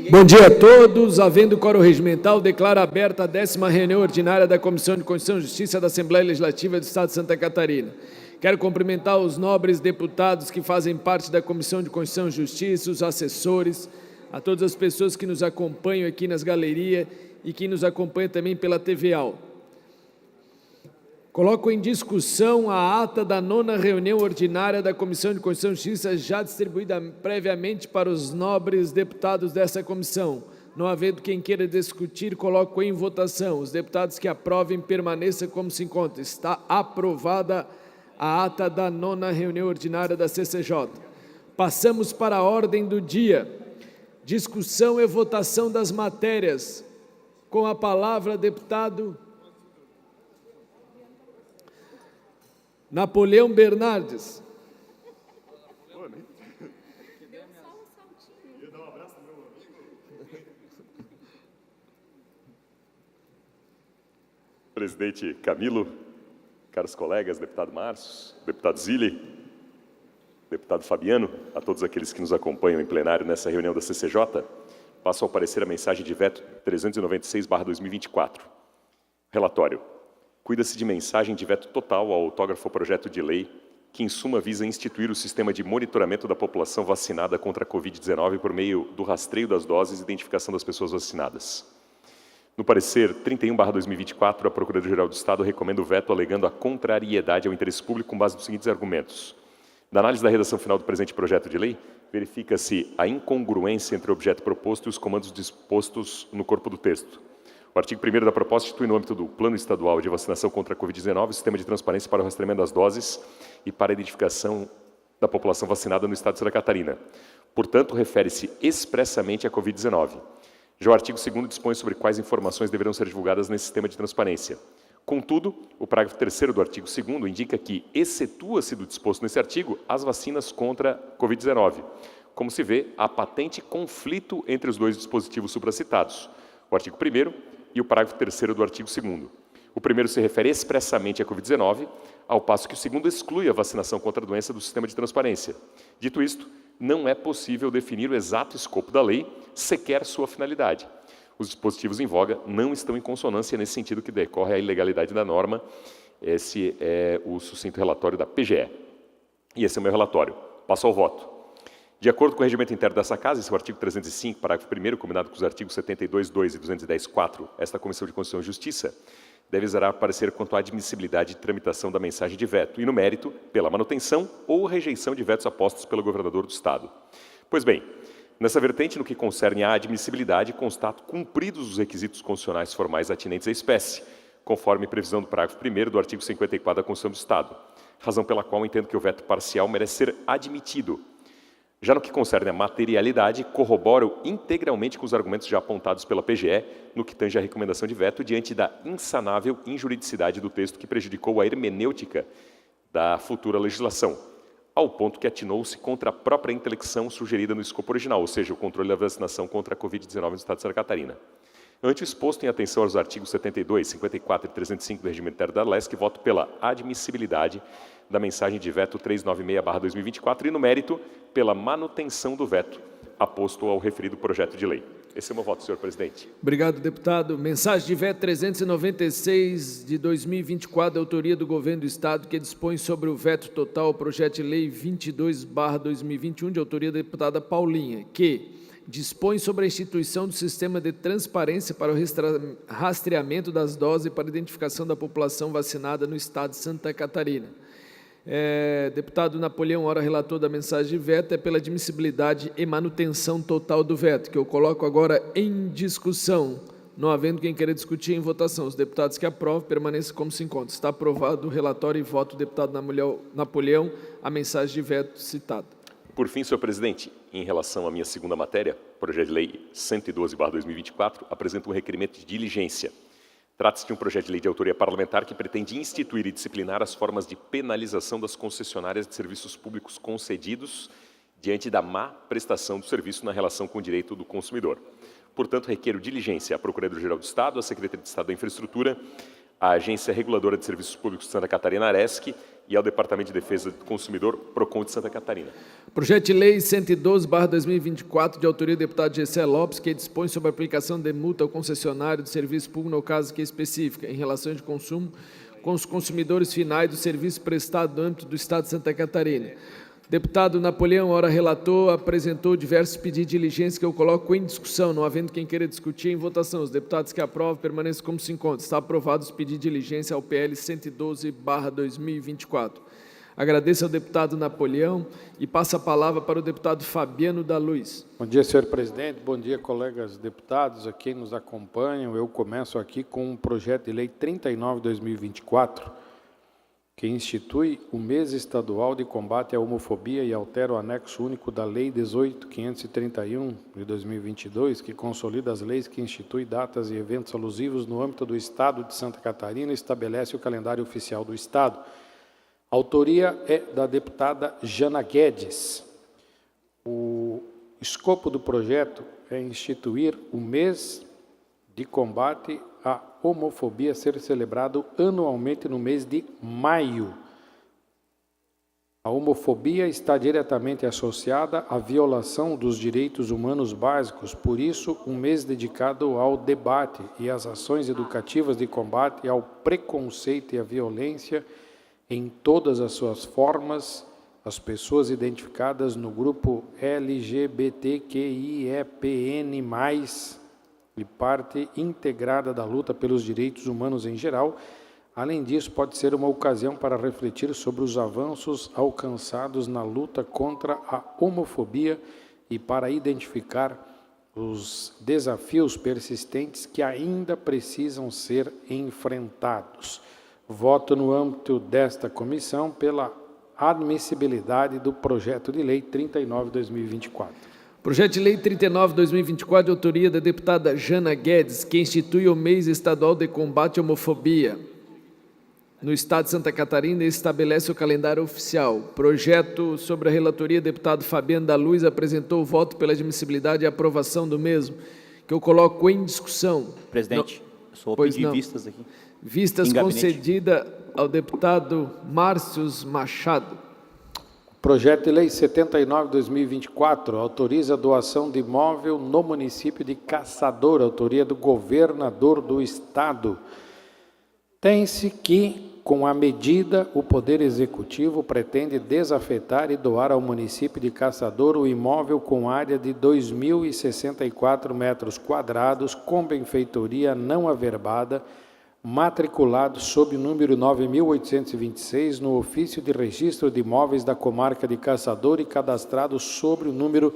Bom dia a todos. Havendo quórum regimental, declaro aberta a 10ª reunião ordinária da Comissão de Constituição e Justiça da Assembleia Legislativa do Estado de Santa Catarina. Quero cumprimentar os nobres deputados que fazem parte da Comissão de Constituição e Justiça, os assessores, a todas as pessoas que nos acompanham aqui nas galerias e que nos acompanham também pela TVAL. Coloco em discussão a ata da 9ª reunião ordinária da Comissão de Constituição e Justiça, já distribuída previamente para os nobres deputados dessa comissão. Não havendo quem queira discutir, coloco em votação. Os deputados que aprovem, permaneçam como se encontra. Está aprovada a ata da 9ª reunião ordinária da CCJ. Passamos para a ordem do dia. Discussão e votação das matérias. Com a palavra, deputado Napoleão Bernardes. Presidente Camilo, caros colegas, deputado Márcio, deputado Zilli, deputado Fabiano, a todos aqueles que nos acompanham em plenário nessa reunião da CCJ, passo ao parecer a mensagem de veto 396/2024. Relatório. Cuida-se de mensagem de veto total ao autógrafo projeto de lei que, em suma, visa instituir o sistema de monitoramento da população vacinada contra a Covid-19 por meio do rastreio das doses e identificação das pessoas vacinadas. No parecer 31/2024, a Procuradoria-Geral do Estado recomenda o veto alegando a contrariedade ao interesse público com base nos seguintes argumentos. Na análise da redação final do presente projeto de lei, verifica-se a incongruência entre o objeto proposto e os comandos dispostos no corpo do texto. O artigo 1º da proposta institui no âmbito do Plano Estadual de Vacinação contra a Covid-19 o sistema de transparência para o rastreamento das doses e para a identificação da população vacinada no Estado de Santa Catarina. Portanto, refere-se expressamente à Covid-19. Já o artigo 2º dispõe sobre quais informações deverão ser divulgadas nesse sistema de transparência. Contudo, o parágrafo 3º do artigo 2º indica que excetua-se do disposto nesse artigo as vacinas contra a Covid-19. Como se vê, há patente conflito entre os dois dispositivos supracitados, o artigo 1º e o parágrafo 3º do artigo 2º. O primeiro se refere expressamente à Covid-19, ao passo que o segundo exclui a vacinação contra a doença do sistema de transparência. Dito isto, não é possível definir o exato escopo da lei, sequer sua finalidade. Os dispositivos em voga não estão em consonância nesse sentido que decorre a ilegalidade da norma. Esse é o sucinto relatório da PGE. E esse é o meu relatório. Passo ao voto. De acordo com o regimento interno dessa Casa, esse é o artigo 305, parágrafo 1º, combinado com os artigos 72.2 e 210.4, esta Comissão de Constituição e Justiça deve exarar parecer quanto à admissibilidade de tramitação da mensagem de veto e, no mérito, pela manutenção ou rejeição de vetos apostos pelo governador do Estado. Pois bem, nessa vertente, no que concerne à admissibilidade, constato cumpridos os requisitos constitucionais formais atinentes à espécie, conforme previsão do parágrafo 1º do artigo 54 da Constituição do Estado, razão pela qual entendo que o veto parcial merece ser admitido. Já no que concerne à materialidade, corroboro integralmente com os argumentos já apontados pela PGE no que tange à recomendação de veto diante da insanável injuridicidade do texto que prejudicou a hermenêutica da futura legislação, ao ponto que atinou-se contra a própria intelecção sugerida no escopo original, ou seja, o controle da vacinação contra a Covid-19 no Estado de Santa Catarina. Ante o exposto em atenção aos artigos 72, 54 e 305 do regimento interno da LESC, voto pela admissibilidade da mensagem de veto 396/2024 e, no mérito, pela manutenção do veto aposto ao referido projeto de lei. Esse é o meu voto, senhor presidente. Obrigado, deputado. Mensagem de veto 396 de 2024, da autoria do Governo do Estado, que dispõe sobre o veto total ao projeto de lei 22/2021, de autoria da deputada Paulinha, que dispõe sobre a instituição do sistema de transparência para o rastreamento das doses e para a identificação da população vacinada no Estado de Santa Catarina. Deputado Napoleão, ora relator da mensagem de veto, é pela admissibilidade e manutenção total do veto, que eu coloco agora em discussão. Não havendo quem queira discutir, em votação. Os deputados que aprovam, permaneçam como se encontram. Está aprovado o relatório e voto do deputado Napoleão, a mensagem de veto citada. Por fim, senhor presidente, em relação à minha segunda matéria, projeto de lei 112/2024, apresento um requerimento de diligência. Trata-se de um projeto de lei de autoria parlamentar que pretende instituir e disciplinar as formas de penalização das concessionárias de serviços públicos concedidos diante da má prestação do serviço na relação com o direito do consumidor. Portanto, requeiro diligência à Procuradoria-Geral do Estado, à Secretaria de Estado da Infraestrutura, à Agência Reguladora de Serviços Públicos de Santa Catarina, ARESC, e ao Departamento de Defesa do Consumidor, PROCON de Santa Catarina. Projeto de Lei 112/2024, de autoria do deputado Gessé Lopes, que dispõe sobre a aplicação de multa ao concessionário de serviço público, no caso que é específica, em relação de consumo com os consumidores finais do serviço prestado no âmbito do Estado de Santa Catarina. Deputado Napoleão, ora relator, apresentou diversos pedidos de diligência que eu coloco em discussão, não havendo quem queira discutir em votação. Os deputados que aprovam permaneçam como se encontram. Está aprovado os pedidos de diligência ao PL 112/2024. Agradeço ao deputado Napoleão e passo a palavra para o deputado Fabiano da Luz. Bom dia, senhor presidente. Bom dia, colegas deputados, a quem nos acompanham. Eu começo aqui com o projeto de lei 39/2024, que institui o mês estadual de combate à homofobia e altera o anexo único da Lei 18.531 de 2022, que consolida as leis que instituem datas e eventos alusivos no âmbito do Estado de Santa Catarina e estabelece o calendário oficial do Estado. A autoria é da deputada Jana Guedes. O escopo do projeto é instituir o mês de combate à homofobia a ser celebrado anualmente no mês de maio. A homofobia está diretamente associada à violação dos direitos humanos básicos, por isso, um mês dedicado ao debate e às ações educativas de combate ao preconceito e à violência em todas as suas formas, as pessoas identificadas no grupo LGBTQIEPN+, e parte integrada da luta pelos direitos humanos em geral. Além disso, pode ser uma ocasião para refletir sobre os avanços alcançados na luta contra a homofobia e para identificar os desafios persistentes que ainda precisam ser enfrentados. Voto no âmbito desta comissão pela admissibilidade do projeto de lei 39/2024. Projeto de Lei 39/2024, de autoria da deputada Jana Guedes, que institui o mês estadual de combate à homofobia no Estado de Santa Catarina e estabelece o calendário oficial. Projeto sobre a relatoria, deputado Fabiano da Luz apresentou o voto pela admissibilidade e aprovação do mesmo, que eu coloco em discussão. Presidente, eu só vou Pois pedir não. vistas aqui. Vistas Em gabinete. concedida ao deputado Márcios Machado. Projeto de lei 79/2024 autoriza a doação de imóvel no município de Caçador, autoria do governador do Estado. Tem-se que, com a medida, o Poder Executivo pretende desafetar e doar ao município de Caçador o imóvel com área de 2.064 metros quadrados, com benfeitoria não averbada, matriculado sob o número 9.826 no ofício de registro de imóveis da comarca de Caçador e cadastrado sobre o número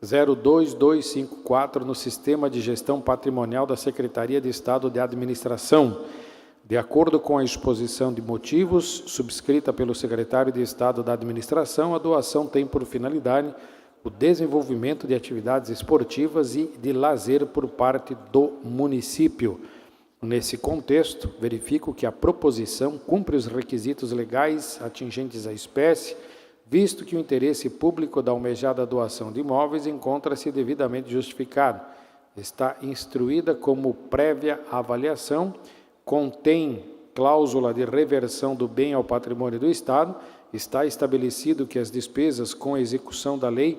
02254 no Sistema de Gestão Patrimonial da Secretaria de Estado de Administração. De acordo com a exposição de motivos subscrita pelo secretário de Estado da Administração, a doação tem por finalidade o desenvolvimento de atividades esportivas e de lazer por parte do município. Nesse contexto, verifico que a proposição cumpre os requisitos legais atingentes à espécie, visto que o interesse público da almejada doação de imóveis encontra-se devidamente justificado. Está instruída como prévia avaliação, contém cláusula de reversão do bem ao patrimônio do Estado, está estabelecido que as despesas com a execução da lei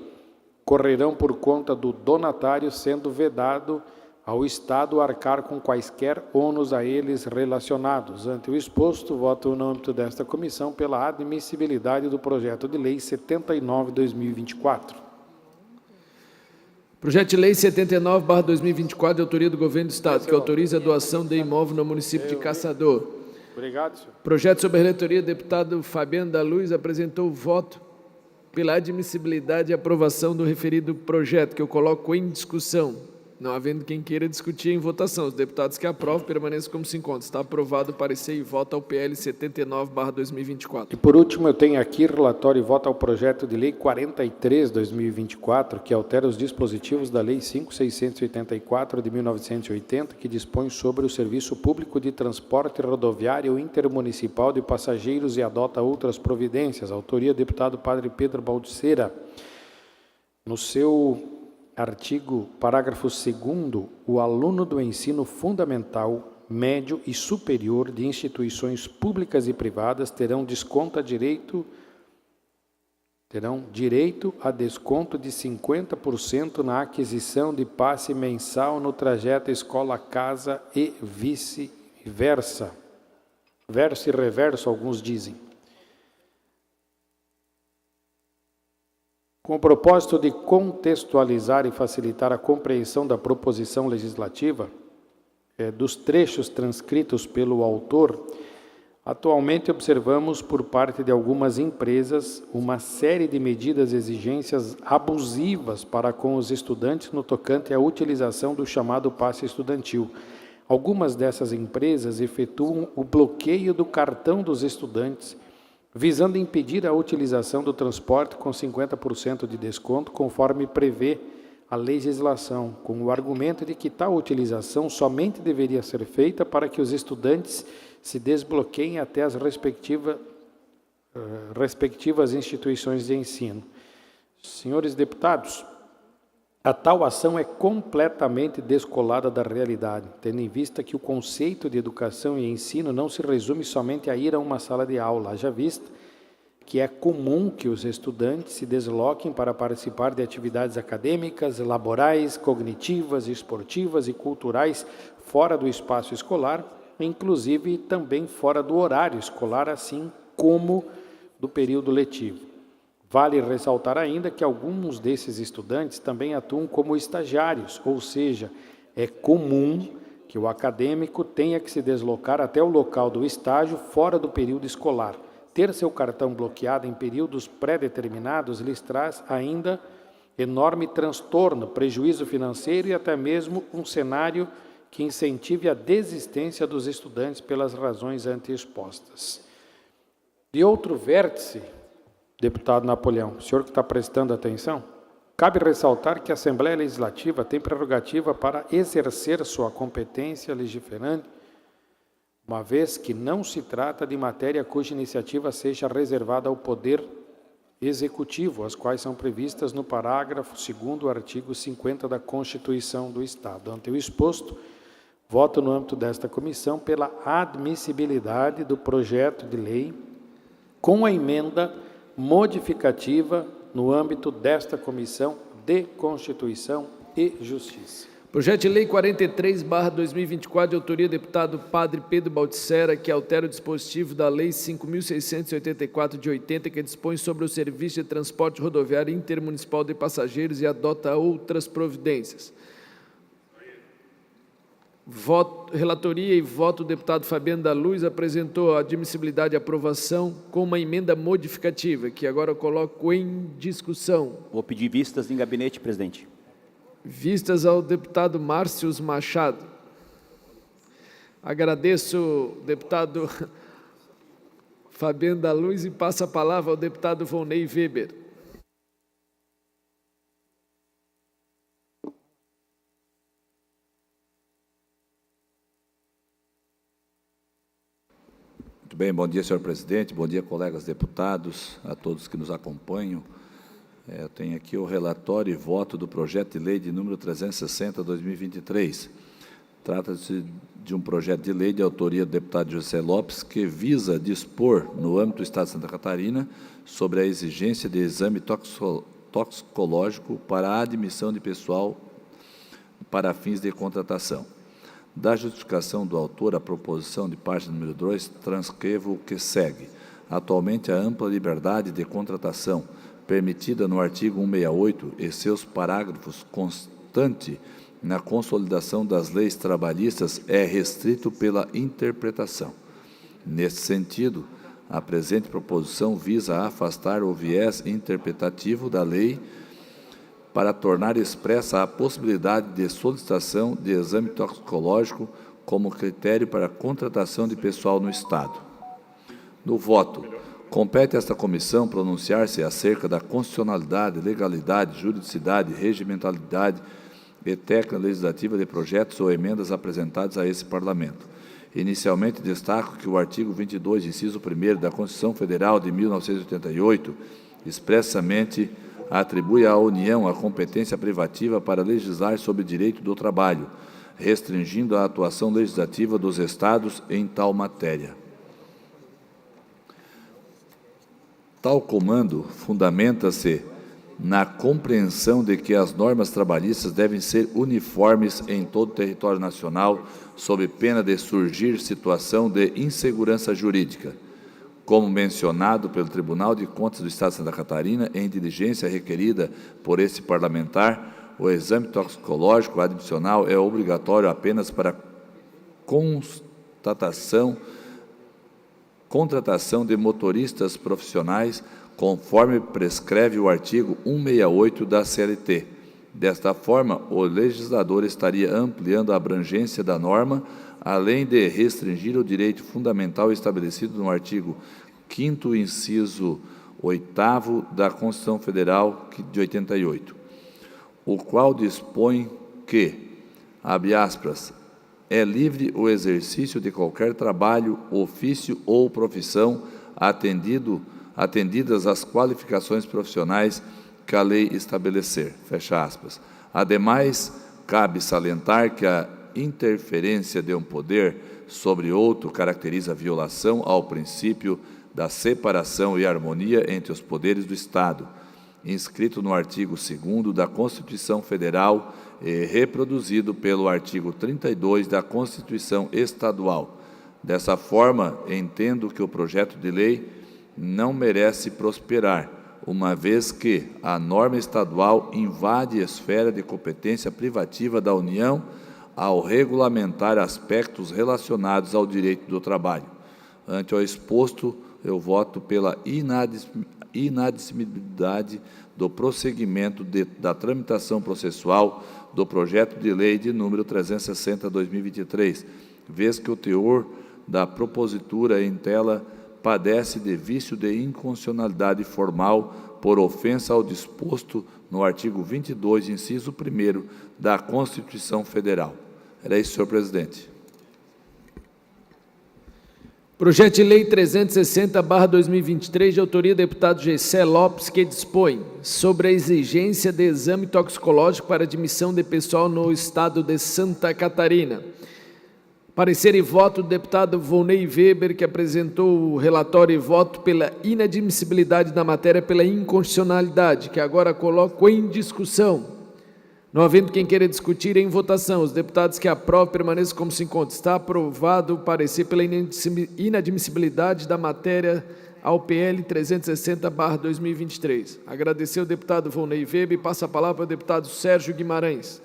correrão por conta do donatário, sendo vedado ao Estado arcar com quaisquer ônus a eles relacionados. Ante o exposto, voto no âmbito desta comissão pela admissibilidade do projeto de lei 79/2024. Projeto de Lei 79/2024, de autoria do Governo do Estado, que autoriza a doação de imóvel no município de Caçador. Obrigado, senhor. Projeto sobre a relatoria, deputado Fabiano da Luz apresentou o voto pela admissibilidade e aprovação do referido projeto, que eu coloco em discussão. Não havendo quem queira discutir em votação, os deputados que aprovam permaneçam como se encontram. Está aprovado o parecer e voto ao PL 79/2024. E por último, eu tenho aqui relatório e voto ao projeto de lei 43/2024, que altera os dispositivos da lei 5.684 de 1980, que dispõe sobre o serviço público de transporte rodoviário intermunicipal de passageiros e adota outras providências. Autoria, deputado Padre Pedro Baldiceira. No seu artigo, parágrafo 2º, o aluno do ensino fundamental, médio e superior de instituições públicas e privadas terão direito a desconto de 50% na aquisição de passe mensal no trajeto escola-casa e vice-versa. Verso e reverso, alguns dizem. Com o propósito de contextualizar e facilitar a compreensão da proposição legislativa, dos trechos transcritos pelo autor, atualmente observamos por parte de algumas empresas uma série de medidas e exigências abusivas para com os estudantes no tocante à utilização do chamado passe estudantil. Algumas dessas empresas efetuam o bloqueio do cartão dos estudantes, visando impedir a utilização do transporte com 50% de desconto, conforme prevê a legislação, com o argumento de que tal utilização somente deveria ser feita para que os estudantes se desbloqueiem até as respectivas instituições de ensino. Senhores deputados, a tal ação é completamente descolada da realidade, tendo em vista que o conceito de educação e ensino não se resume somente a ir a uma sala de aula, haja vista que é comum que os estudantes se desloquem para participar de atividades acadêmicas, laborais, cognitivas, esportivas e culturais fora do espaço escolar, inclusive também fora do horário escolar, assim como do período letivo. Vale ressaltar ainda que alguns desses estudantes também atuam como estagiários, ou seja, é comum que o acadêmico tenha que se deslocar até o local do estágio fora do período escolar. Ter seu cartão bloqueado em períodos pré-determinados lhes traz ainda enorme transtorno, prejuízo financeiro e até mesmo um cenário que incentive a desistência dos estudantes pelas razões anteexpostas. De outro vértice, deputado Napoleão, o senhor que está prestando atenção, cabe ressaltar que a Assembleia Legislativa tem prerrogativa para exercer sua competência legiferante, uma vez que não se trata de matéria cuja iniciativa seja reservada ao Poder Executivo, as quais são previstas no parágrafo 2º do artigo 50 da Constituição do Estado. Ante o exposto, voto no âmbito desta comissão pela admissibilidade do projeto de lei com a emenda modificativa no âmbito desta Comissão de Constituição e Justiça. Projeto de Lei 43/2024, de autoria do deputado Padre Pedro Baltissera, que altera o dispositivo da Lei 5.684 de 80, que dispõe sobre o serviço de transporte rodoviário intermunicipal de passageiros e adota outras providências. Relatoria e voto do deputado Fabiano da Luz apresentou a admissibilidade e aprovação com uma emenda modificativa, que agora eu coloco em discussão. Vou pedir vistas em gabinete, presidente. Vistas ao deputado Márcios Machado. Agradeço, deputado Fabiano da Luz, e passo a palavra ao deputado Volney Weber. Muito bem, bom dia, senhor presidente, bom dia, colegas deputados, a todos que nos acompanham. Eu tenho aqui o relatório e voto do projeto de lei de número 360/2023. Trata-se de um projeto de lei de autoria do deputado José Lopes, que visa dispor, no âmbito do Estado de Santa Catarina, sobre a exigência de exame toxicológico para a admissão de pessoal para fins de contratação. Da justificação do autor, a proposição de página número 2, transcrevo o que segue. Atualmente, a ampla liberdade de contratação permitida no artigo 168 e seus parágrafos constante na consolidação das leis trabalhistas é restrito pela interpretação. Nesse sentido, a presente proposição visa afastar o viés interpretativo da lei para tornar expressa a possibilidade de solicitação de exame toxicológico como critério para a contratação de pessoal no Estado. No voto, compete a esta comissão pronunciar-se acerca da constitucionalidade, legalidade, juridicidade, regimentalidade e técnica legislativa de projetos ou emendas apresentados a esse Parlamento. Inicialmente, destaco que o artigo 22, inciso 1º da Constituição Federal de 1988, expressamente atribui à União a competência privativa para legislar sobre direito do trabalho, restringindo a atuação legislativa dos Estados em tal matéria. Tal comando fundamenta-se na compreensão de que as normas trabalhistas devem ser uniformes em todo o território nacional, sob pena de surgir situação de insegurança jurídica, como mencionado pelo Tribunal de Contas do Estado de Santa Catarina, em diligência requerida por esse parlamentar. O exame toxicológico adicional é obrigatório apenas para contratação de motoristas profissionais, conforme prescreve o artigo 168 da CLT. Desta forma, o legislador estaria ampliando a abrangência da norma, além de restringir o direito fundamental estabelecido no artigo 5º, inciso 8º da Constituição Federal de 88, o qual dispõe que, abre aspas, é livre o exercício de qualquer trabalho, ofício ou profissão, atendidas as qualificações profissionais que a lei estabelecer, fecha aspas. Ademais, cabe salientar que a interferência de um poder sobre outro caracteriza a violação ao princípio da separação e harmonia entre os poderes do Estado, inscrito no artigo 2º da Constituição Federal e reproduzido pelo artigo 32 da Constituição Estadual. Dessa forma, entendo que o projeto de lei não merece prosperar, uma vez que a norma estadual invade a esfera de competência privativa da União ao regulamentar aspectos relacionados ao direito do trabalho. Ante o exposto, eu voto pela inadmissibilidade do prosseguimento da tramitação processual do projeto de lei de número 360/2023, vez que o teor da propositura em tela padece de vício de inconstitucionalidade formal por ofensa ao disposto no artigo 22, inciso 1º da Constituição Federal. Era isso, senhor presidente. Projeto de Lei 360/2023, de autoria do deputado Gessé Lopes, que dispõe sobre a exigência de exame toxicológico para admissão de pessoal no Estado de Santa Catarina. Parecer e voto do deputado Volney Weber, que apresentou o relatório e voto pela inadmissibilidade da matéria pela inconstitucionalidade, que agora coloco em discussão. Não havendo quem queira discutir, em votação. Os deputados que aprovam permaneçam como se encontra. Está aprovado o parecer pela inadmissibilidade da matéria ao PL 360/2023. Agradecer ao deputado Volney Weber e passa a palavra ao deputado Sérgio Guimarães.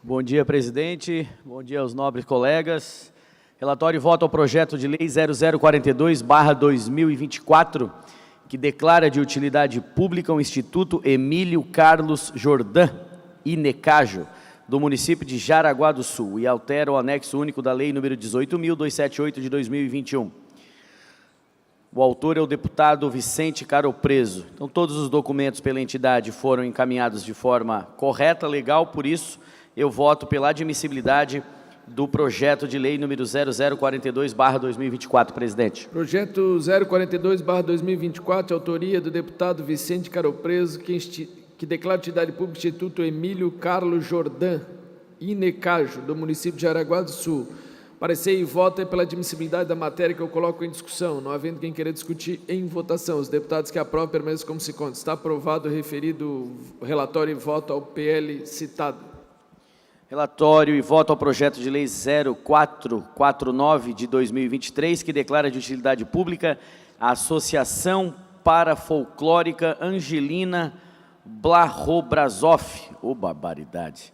Bom dia, presidente. Bom dia aos nobres colegas. Relatório e voto ao projeto de lei 0042/2024, que declara de utilidade pública o Instituto Emílio Carlos Jordan, INECAJO, do município de Jaraguá do Sul, e altera o anexo único da Lei nº 18.278 de 2021. O autor é o deputado Vicente Caropreso. Então, todos os documentos pela entidade foram encaminhados de forma correta, legal, por isso eu voto pela admissibilidade do projeto de lei número 0042/2024, presidente. Projeto 042/2024, de autoria do deputado Vicente Caropreso, que declara utilidade pública o Instituto Emílio Carlos Jordan, INECAJO, do município de Jaraguá do Sul. Parecer e voto é pela admissibilidade da matéria que eu coloco em discussão, não havendo quem queira discutir em votação. Os deputados que aprovam permaneçam como se encontra. Está aprovado o referido relatório e voto ao PL citado. Relatório e voto ao projeto de lei 0449 de 2023, que declara de utilidade pública a Associação Parafolclórica Angelina Blahobrazoff, barbaridade,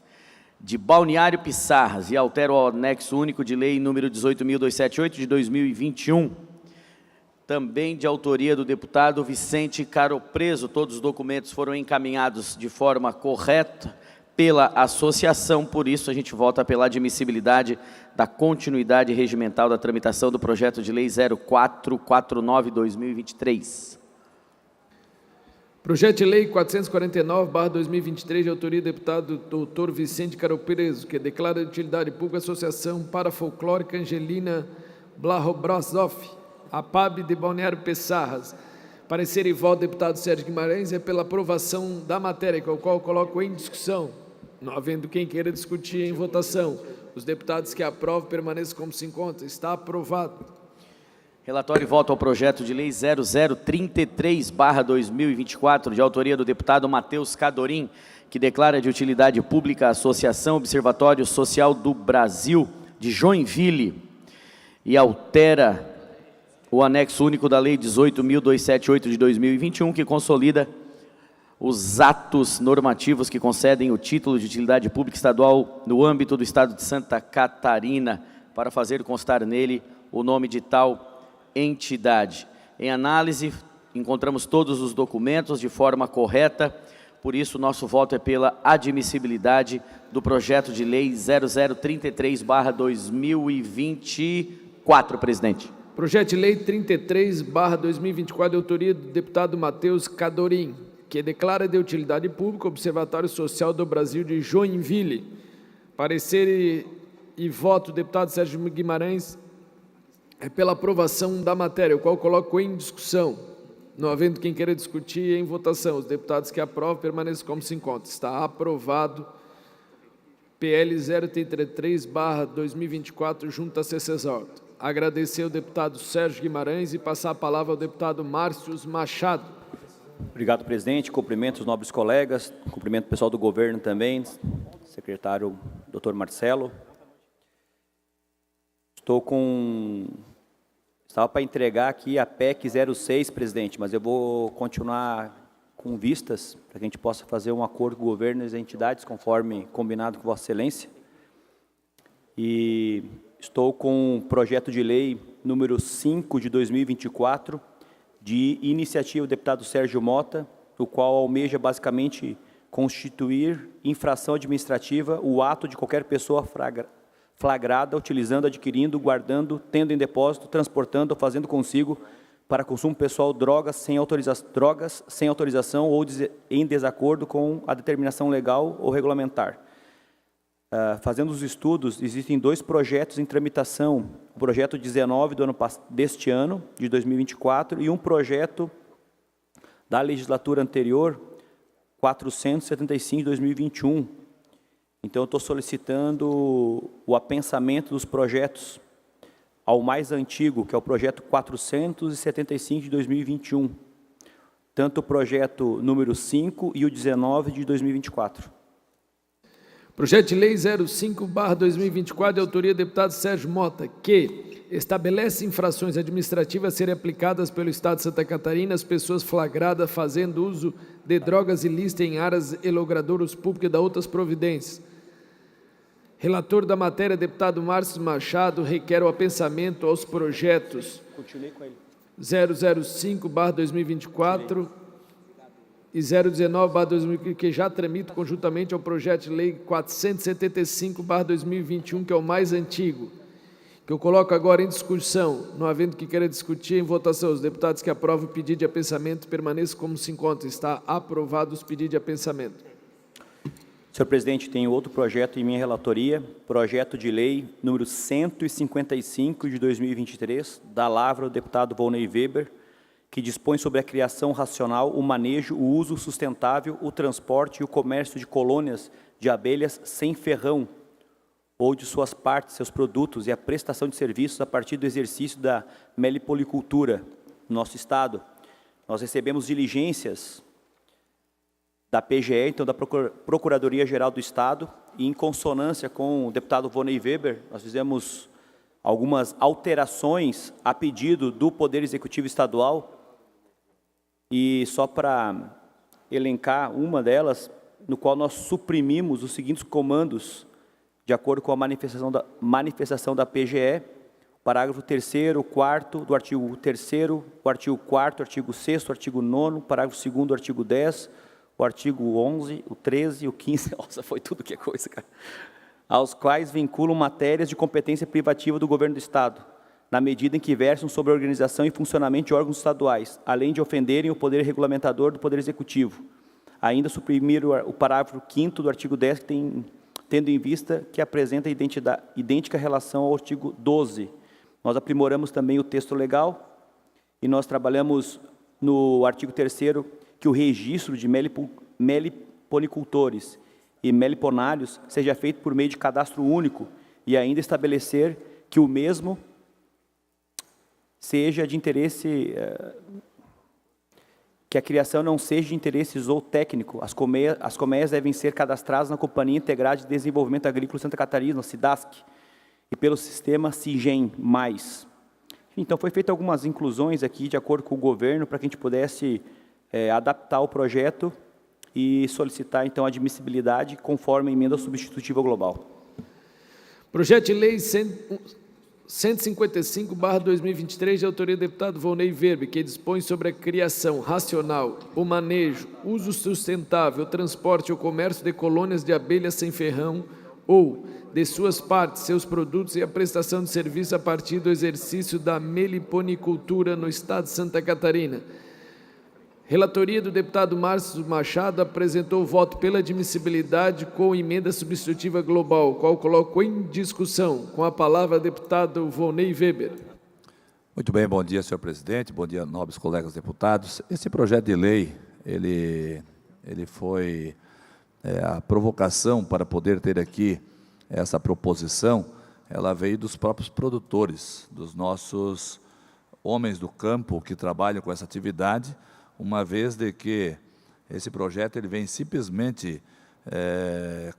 de Balneário Pissarras, e altera o anexo único de lei número 18.278 de 2021, também de autoria do deputado Vicente Caropreso. Todos os documentos foram encaminhados de forma correta pela associação, por isso a gente vota pela admissibilidade da continuidade regimental da tramitação do projeto de lei 0449/2023. Projeto de lei 449/2023, de autoria do deputado doutor Vicente Caropreso, que declara de utilidade pública a Associação Parafolclórica Angelina Blahobrazoff, APAB de Balneário Pissarras. Parecer e voto do deputado Sérgio Guimarães é pela aprovação da matéria, com a qual coloco em discussão. Não havendo quem queira discutir em votação, os deputados que aprovam permaneçam como se encontram. Está aprovado. Relatório e voto ao projeto de lei 0033/2024, de autoria do deputado Matheus Cadorim, que declara de utilidade pública a Associação Observatório Social do Brasil de Joinville e altera o anexo único da Lei 18.278 de 2021, que consolida os atos normativos que concedem o título de utilidade pública estadual no âmbito do Estado de Santa Catarina, para fazer constar nele o nome de tal entidade. Em análise, encontramos todos os documentos de forma correta, por isso nosso voto é pela admissibilidade do projeto de lei 0033/2024, presidente. Projeto de lei 33/2024, de autoria do deputado Matheus Cadorim, que declara de utilidade pública o Observatório Social do Brasil de Joinville. Parecer e voto do deputado Sérgio Guimarães é pela aprovação da matéria, o qual coloco em discussão. Não havendo quem queira discutir, em votação. Os deputados que aprovam permaneçam como se encontram. Está aprovado. PL 033/2024, junto a CCJ. Agradecer ao deputado Sérgio Guimarães e passar a palavra ao deputado Márcio Machado. Obrigado, presidente. Cumprimento os nobres colegas, cumprimento o pessoal do governo também, secretário Dr. Marcelo. Estava para entregar aqui a PEC 06, presidente, mas eu vou continuar com vistas para que a gente possa fazer um acordo com o governo e as entidades, conforme combinado com Vossa Excelência. E estou com o projeto de lei número 5 de 2024, de iniciativa do deputado Sérgio Mota, o qual almeja basicamente constituir infração administrativa o ato de qualquer pessoa flagrada, utilizando, adquirindo, guardando, tendo em depósito, transportando ou fazendo consigo para consumo pessoal drogas sem autorização ou em desacordo com a determinação legal ou regulamentar. Fazendo os estudos, existem 2 projetos em tramitação, o projeto 19 deste ano, de 2024, e um projeto da legislatura anterior, 475 de 2021. Então, eu estou solicitando o apensamento dos projetos ao mais antigo, que é o projeto 475 de 2021, tanto o projeto número 5 e o 19 de 2024. Projeto de lei 05/2024, de autoria do deputado Sérgio Mota, que estabelece infrações administrativas a serem aplicadas pelo Estado de Santa Catarina às pessoas flagradas fazendo uso de drogas ilícitas em áreas e logradouros públicos e da outras providências. Relator da matéria, deputado Márcio Machado, requer o apensamento aos projetos 005/2024 e 019/2024, que já tramito conjuntamente ao projeto de lei 475/2021, que é o mais antigo, que eu coloco agora em discussão. Não havendo que queira discutir, em votação. Os deputados que aprovam o pedido de apensamento permaneçam como se encontram. Está aprovado os pedidos de apensamento. Senhor presidente, tenho outro projeto em minha relatoria, projeto de lei número 155 de 2023, da Lavra, do deputado Volney Weber, que dispõe sobre a criação racional, o manejo, o uso sustentável, o transporte e o comércio de colônias de abelhas sem ferrão, ou de suas partes, seus produtos e a prestação de serviços a partir do exercício da meliponicultura no nosso Estado. Nós recebemos diligências da PGE, então da Procuradoria-Geral do Estado, e em consonância com o deputado Volney Weber, nós fizemos algumas alterações a pedido do Poder Executivo Estadual, e só para elencar uma delas, no qual nós suprimimos os seguintes comandos, de acordo com a manifestação da PGE, parágrafo 3º, 4º do artigo 3º, o artigo 4º, artigo 6º, artigo 9º, parágrafo 2º, artigo 10º, o artigo 11, o 13, o 15, nossa, foi tudo que é coisa, cara, aos quais vinculam matérias de competência privativa do Governo do Estado, na medida em que versam sobre a organização e funcionamento de órgãos estaduais, além de ofenderem o poder regulamentador do Poder Executivo. Ainda suprimir o parágrafo 5º do artigo 10, que tendo em vista que apresenta idêntica relação ao artigo 12. Nós aprimoramos também o texto legal e nós trabalhamos no artigo 3º, que o registro de meliponicultores e meliponários seja feito por meio de cadastro único e ainda estabelecer que o mesmo seja de interesse, que a criação não seja de interesse zootécnico. As colmeias devem ser cadastradas na Companhia Integrada de Desenvolvimento Agrícola Santa Catarina, SIDASC, e pelo sistema SIGEM+. Então, foi feita algumas inclusões aqui, de acordo com o governo, para que a gente pudesse adaptar o projeto e solicitar, então, a admissibilidade conforme a emenda substitutiva global. Projeto de Lei 155/2023, de autoria do deputado Volney Weber, que dispõe sobre a criação racional, o manejo, uso sustentável, o transporte ou comércio de colônias de abelhas sem ferrão ou de suas partes, seus produtos e a prestação de serviço a partir do exercício da meliponicultura no Estado de Santa Catarina. Relatoria do deputado Márcio Machado apresentou o voto pela admissibilidade com emenda substitutiva global, qual coloco em discussão. Com a palavra, deputado Volney Weber. Muito bem, bom dia, senhor presidente, bom dia, nobres colegas deputados. Esse projeto de lei, ele foi a provocação para poder ter aqui essa proposição, ela veio dos próprios produtores, dos nossos homens do campo que trabalham com essa atividade, uma vez de que esse projeto ele vem simplesmente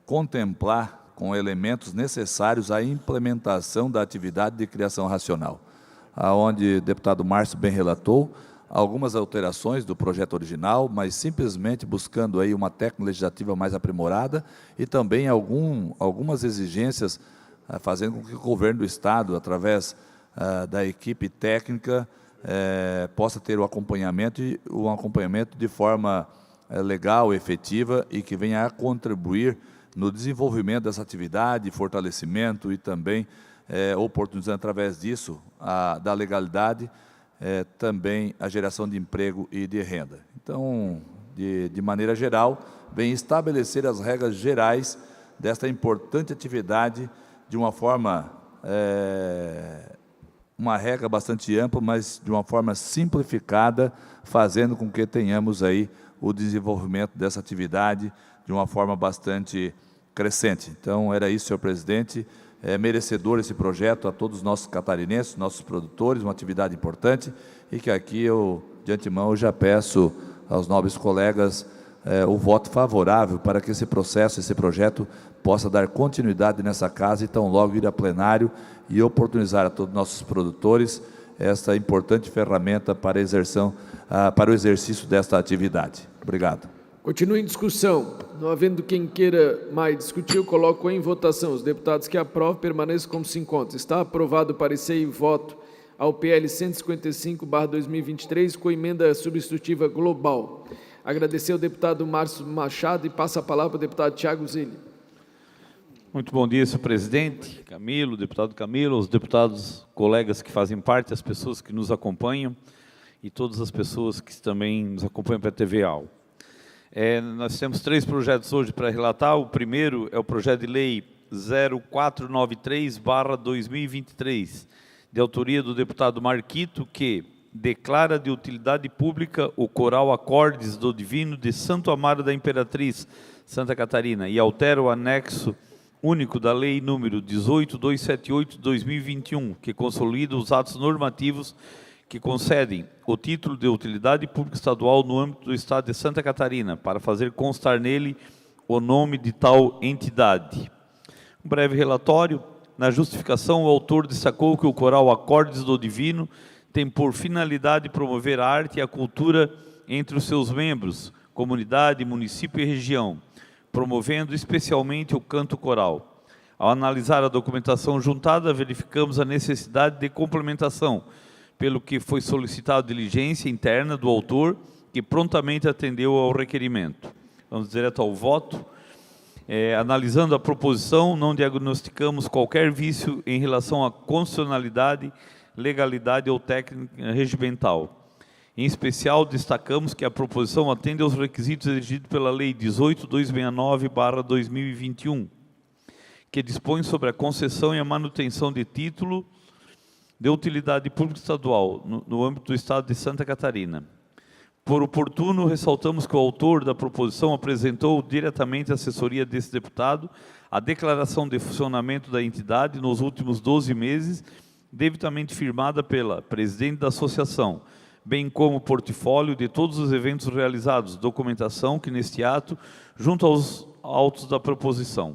contemplar com elementos necessários a implementação da atividade de criação racional, aonde o deputado Márcio bem relatou, algumas alterações do projeto original, mas simplesmente buscando aí uma técnica legislativa mais aprimorada e também algumas exigências, fazendo com que o governo do Estado, através da equipe técnica, possa ter o acompanhamento de forma legal, efetiva e que venha a contribuir no desenvolvimento dessa atividade, fortalecimento e também oportunizando através disso da legalidade também a geração de emprego e de renda. Então, de maneira geral, vem estabelecer as regras gerais desta importante atividade de uma forma uma regra bastante ampla, mas de uma forma simplificada, fazendo com que tenhamos aí o desenvolvimento dessa atividade de uma forma bastante crescente. Então, era isso, senhor presidente. É merecedor esse projeto a todos os nossos catarinenses, nossos produtores, uma atividade importante, e que aqui eu, de antemão, eu já peço aos nobres colegas o voto favorável para que esse processo, esse projeto, possa dar continuidade nessa casa e tão logo ir a plenário e oportunizar a todos os nossos produtores essa importante ferramenta para o exercício desta atividade. Obrigado. Continua em discussão. Não havendo quem queira mais discutir, eu coloco em votação. Os deputados que aprovam permaneçam como se encontram. Está aprovado o parecer e voto ao PL 155/2023 com emenda substitutiva global. Agradecer ao deputado Márcio Machado e passa a palavra para o deputado Tiago Zilli. Muito bom dia, senhor presidente, Camilo, deputado Camilo, os deputados, colegas que fazem parte, as pessoas que nos acompanham e todas as pessoas que também nos acompanham pela TV AL. Nós temos 3 projetos hoje para relatar. O primeiro é o projeto de lei 0493/2023, de autoria do deputado Marquito, que declara de utilidade pública o coral Acordes do Divino de Santo Amaro da Imperatriz, Santa Catarina, e altera o anexo único da Lei número 18.278/2021, que consolida os atos normativos que concedem o título de utilidade pública estadual no âmbito do Estado de Santa Catarina, para fazer constar nele o nome de tal entidade. Um breve relatório. Na justificação, o autor destacou que o coral Acordes do Divino tem por finalidade promover a arte e a cultura entre os seus membros, comunidade, município e região, promovendo especialmente o canto coral. Ao analisar a documentação juntada, verificamos a necessidade de complementação, pelo que foi solicitado diligência interna do autor, que prontamente atendeu ao requerimento. Vamos direto ao voto. Analisando a proposição, não diagnosticamos qualquer vício em relação à constitucionalidade, legalidade ou técnica regimental. Em especial, destacamos que a proposição atende aos requisitos exigidos pela Lei 18.269/2021, que dispõe sobre a concessão e a manutenção de título de utilidade pública estadual no âmbito do Estado de Santa Catarina. Por oportuno, ressaltamos que o autor da proposição apresentou diretamente à assessoria desse deputado a declaração de funcionamento da entidade nos últimos 12 meses, devidamente firmada pela presidente da associação, bem como o portfólio de todos os eventos realizados, documentação que neste ato, junto aos autos da proposição.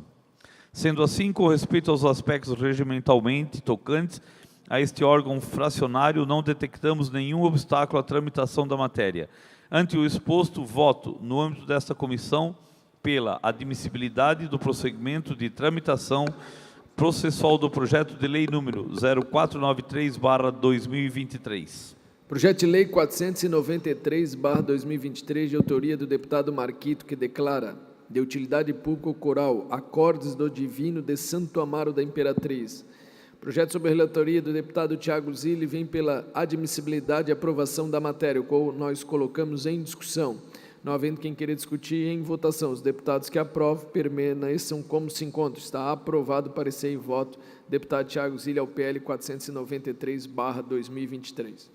Sendo assim, com respeito aos aspectos regimentalmente tocantes a este órgão fracionário, não detectamos nenhum obstáculo à tramitação da matéria. Ante o exposto, voto, no âmbito desta comissão, pela admissibilidade do prosseguimento de tramitação processual do projeto de lei número 0493/2023. Projeto de Lei 493/2023, de autoria do deputado Marquito, que declara de utilidade pública o coral Acordes do Divino de Santo Amaro da Imperatriz. Projeto sob a relatoria do deputado Tiago Zilli vem pela admissibilidade e aprovação da matéria, o qual nós colocamos em discussão. Não havendo quem queira discutir, em votação. Os deputados que aprovam permaneçam como se encontram. Está aprovado o parecer em voto. Deputado Tiago Zilli, ao PL 493/2023.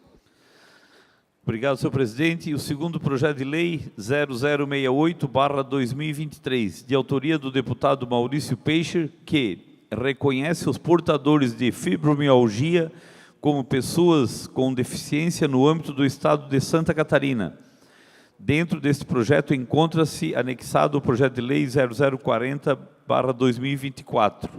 Obrigado, senhor presidente. E o segundo projeto de lei 0068/2023, de autoria do deputado Maurício Peixe, que reconhece os portadores de fibromialgia como pessoas com deficiência no âmbito do estado de Santa Catarina. Dentro deste projeto encontra-se anexado o projeto de lei 0040/2024.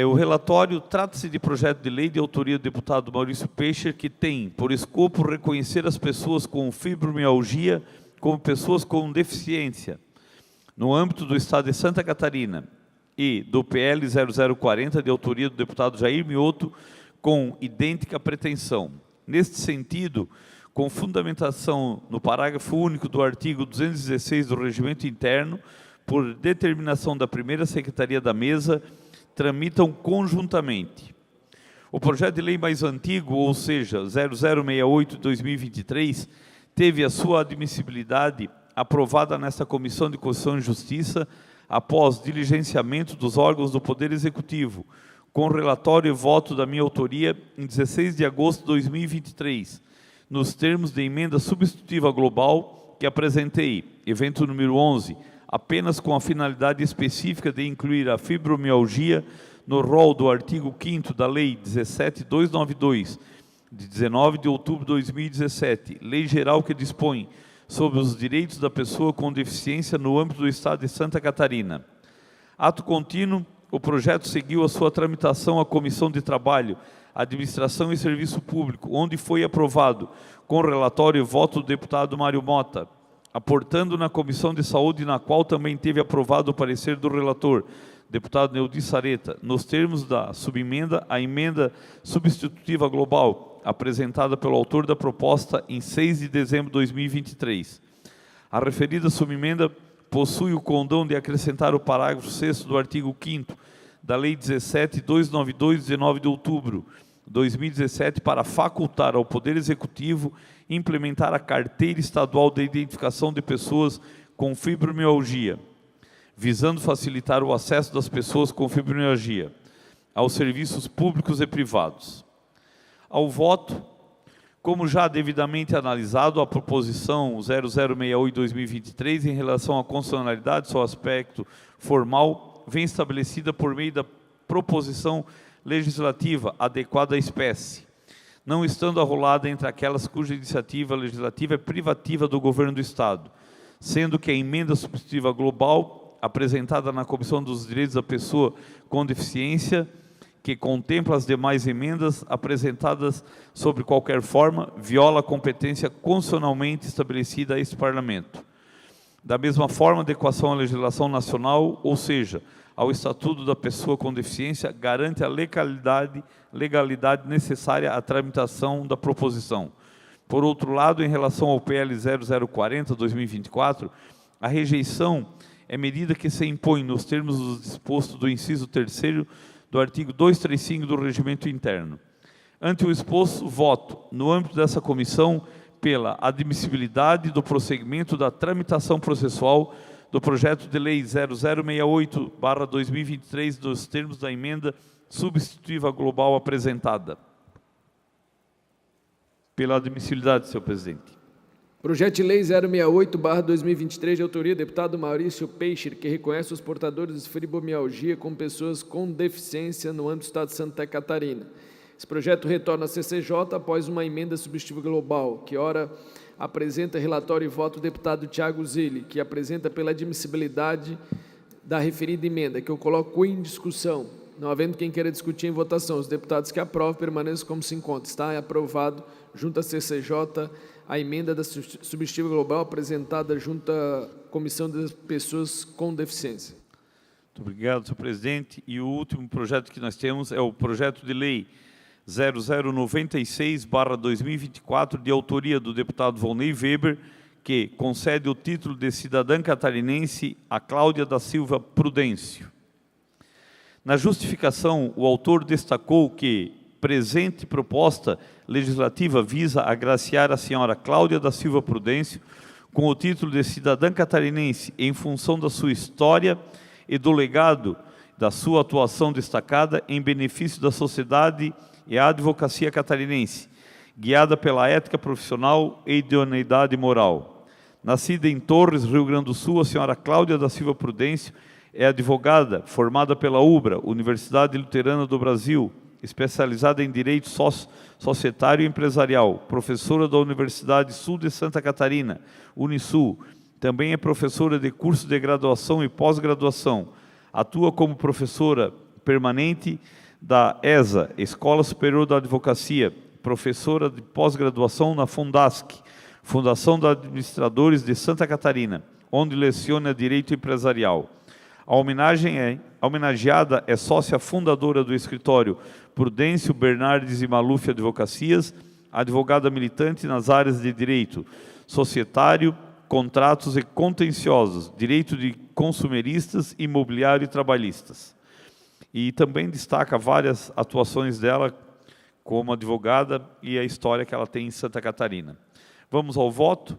O relatório trata-se de projeto de lei de autoria do deputado Maurício Peixe, que tem por escopo reconhecer as pessoas com fibromialgia como pessoas com deficiência no âmbito do estado de Santa Catarina, e do PL 0040, de autoria do deputado Jair Mioto, com idêntica pretensão. Neste sentido, com fundamentação no parágrafo único do artigo 216 do Regimento Interno, por determinação da primeira Secretaria da Mesa, tramitam conjuntamente o projeto de lei mais antigo, ou seja, 0068/2023, teve a sua admissibilidade aprovada nesta Comissão de Constituição e Justiça após diligenciamento dos órgãos do Poder Executivo, com relatório e voto da minha autoria em 16 de agosto de 2023, nos termos de emenda substitutiva global que apresentei, evento número 11, apenas com a finalidade específica de incluir a fibromialgia no rol do artigo 5º da Lei 17.292, de 19 de outubro de 2017, lei geral que dispõe sobre os direitos da pessoa com deficiência no âmbito do Estado de Santa Catarina. Ato contínuo, o projeto seguiu a sua tramitação à Comissão de Trabalho, Administração e Serviço Público, onde foi aprovado, com relatório e voto do deputado Mário Mota, aportando na Comissão de Saúde, na qual também teve aprovado o parecer do relator, deputado Neudi Sareta, nos termos da subemenda à emenda substitutiva global, apresentada pelo autor da proposta em 6 de dezembro de 2023. A referida subemenda possui o condão de acrescentar o parágrafo 6º do artigo 5º da Lei 17.292, de 19 de outubro de 2017, para facultar ao Poder Executivo implementar a Carteira Estadual de Identificação de Pessoas com Fibromialgia, visando facilitar o acesso das pessoas com fibromialgia aos serviços públicos e privados. Ao voto, como já devidamente analisado, a proposição 0068/2023, em relação à constitucionalidade, seu aspecto formal, vem estabelecida por meio da proposição legislativa adequada à espécie, não estando arrolada entre aquelas cuja iniciativa legislativa é privativa do governo do Estado, sendo que a emenda substitutiva global, apresentada na Comissão dos Direitos da Pessoa com Deficiência, que contempla as demais emendas apresentadas sobre qualquer forma, viola a competência constitucionalmente estabelecida a este Parlamento. Da mesma forma, a adequação à legislação nacional, ou seja, ao Estatuto da Pessoa com Deficiência, garante a legalidade necessária à tramitação da proposição. Por outro lado, em relação ao PL 0040/2024, a rejeição é medida que se impõe nos termos do disposto do inciso 3º do artigo 235 do Regimento Interno. Ante o exposto, voto, no âmbito dessa comissão, pela admissibilidade do prosseguimento da tramitação processual do projeto de lei 0068/2023, dos termos da emenda substitutiva global apresentada. Pela admissibilidade, senhor presidente. Projeto de Lei 068/2023, de autoria do deputado Maurício Peixer, que reconhece os portadores de fibromialgia como pessoas com deficiência no âmbito do Estado de Santa Catarina. Esse projeto retorna à CCJ após uma emenda substitutiva global, que ora apresenta relatório e voto do deputado Tiago Zilli, que apresenta pela admissibilidade da referida emenda, que eu coloco em discussão. Não havendo quem queira discutir em votação, os deputados que aprovam permaneçam como se encontra. Está aprovado junto à CCJ a emenda da substitutiva global apresentada junto à Comissão das Pessoas com Deficiência. Muito obrigado, senhor presidente. E o último projeto que nós temos é o projeto de lei 0096/2024, de autoria do deputado Volney Weber, que concede o título de cidadã catarinense a Cláudia da Silva Prudêncio. Na justificação, o autor destacou que presente proposta legislativa visa agraciar a senhora Cláudia da Silva Prudêncio com o título de cidadã catarinense em função da sua história e do legado da sua atuação destacada em benefício da sociedade e a advocacia catarinense, guiada pela ética profissional e idoneidade moral. Nascida em Torres, Rio Grande do Sul, a senhora Cláudia da Silva Prudêncio é advogada formada pela UBRA, Universidade Luterana do Brasil, especializada em Direito Societário e Empresarial, professora da Universidade Sul de Santa Catarina, Unisul. Também é professora de curso de graduação e pós-graduação. Atua como professora permanente da ESA, Escola Superior da Advocacia, professora de pós-graduação na Fundasc, Fundação de Administradores de Santa Catarina, onde leciona Direito Empresarial. A homenageada é sócia fundadora do escritório Prudêncio Bernardes e Maluf Advocacias, advogada militante nas áreas de direito societário, contratos e contenciosos, direito de consumeristas, imobiliário e trabalhistas. E também destaca várias atuações dela como advogada e a história que ela tem em Santa Catarina. Vamos ao voto.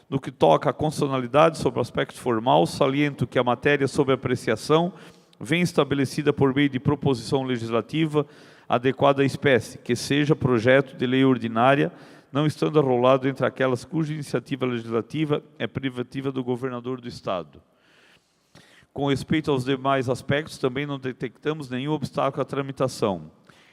No que toca à constitucionalidade sobre o aspecto formal, saliento que a matéria sob apreciação vem estabelecida por meio de proposição legislativa adequada à espécie, que seja projeto de lei ordinária, não estando arrolado entre aquelas cuja iniciativa legislativa é privativa do governador do Estado. Com respeito aos demais aspectos, também não detectamos nenhum obstáculo à tramitação.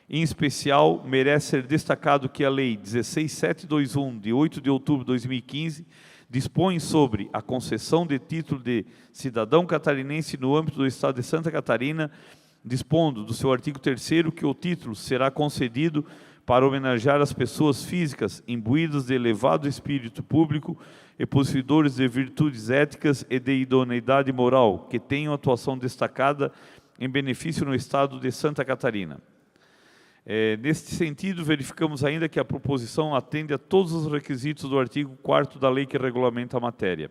Em especial, merece ser destacado que a Lei 16721, de 8 de outubro de 2015, dispõe sobre a concessão de título de cidadão catarinense no âmbito do Estado de Santa Catarina, dispondo do seu artigo 3º que o título será concedido para homenagear as pessoas físicas imbuídas de elevado espírito público e possuidores de virtudes éticas e de idoneidade moral, que tenham atuação destacada em benefício no Estado de Santa Catarina. Neste sentido, verificamos ainda que a proposição atende a todos os requisitos do artigo 4º da lei que regulamenta a matéria.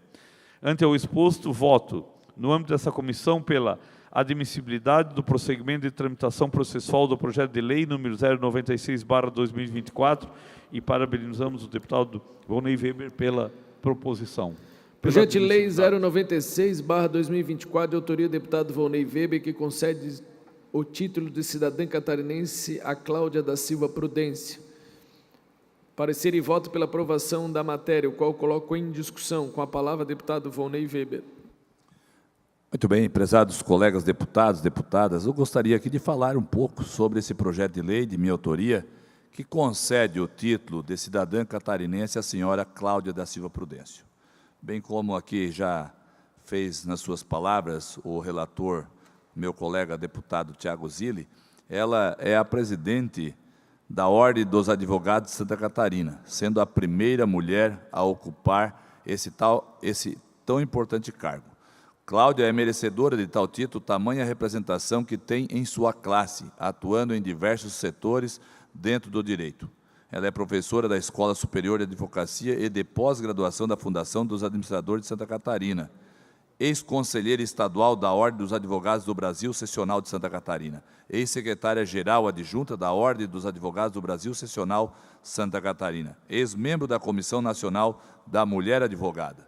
Ante ao exposto, voto, no âmbito dessa comissão, pela admissibilidade do prosseguimento de tramitação processual do projeto de lei número 096/2024 e parabenizamos o deputado Volney Weber pela proposição. Projeto de lei 096/2024, de autoria do deputado Volney Weber, que concede o título de cidadã catarinense a Cláudia da Silva Prudêncio. Parecer e voto pela aprovação da matéria, o qual coloco em discussão. Com a palavra, deputado Volney Weber. Muito bem, prezados colegas deputados, deputadas, eu gostaria aqui de falar um pouco sobre esse projeto de lei de minha autoria, que concede o título de cidadã catarinense à senhora Cláudia da Silva Prudêncio. Bem como aqui já fez nas suas palavras o relator, meu colega deputado Tiago Zilli, ela é a presidente da Ordem dos Advogados de Santa Catarina, sendo a primeira mulher a ocupar esse tão importante cargo. Cláudia é merecedora de tal título, tamanha representação que tem em sua classe, atuando em diversos setores dentro do direito. Ela é professora da Escola Superior de Advocacia e de pós-graduação da Fundação dos Administradores de Santa Catarina, ex-conselheira estadual da Ordem dos Advogados do Brasil Seccional de Santa Catarina, ex-secretária-geral adjunta da Ordem dos Advogados do Brasil Seccional Santa Catarina, ex-membro da Comissão Nacional da Mulher Advogada,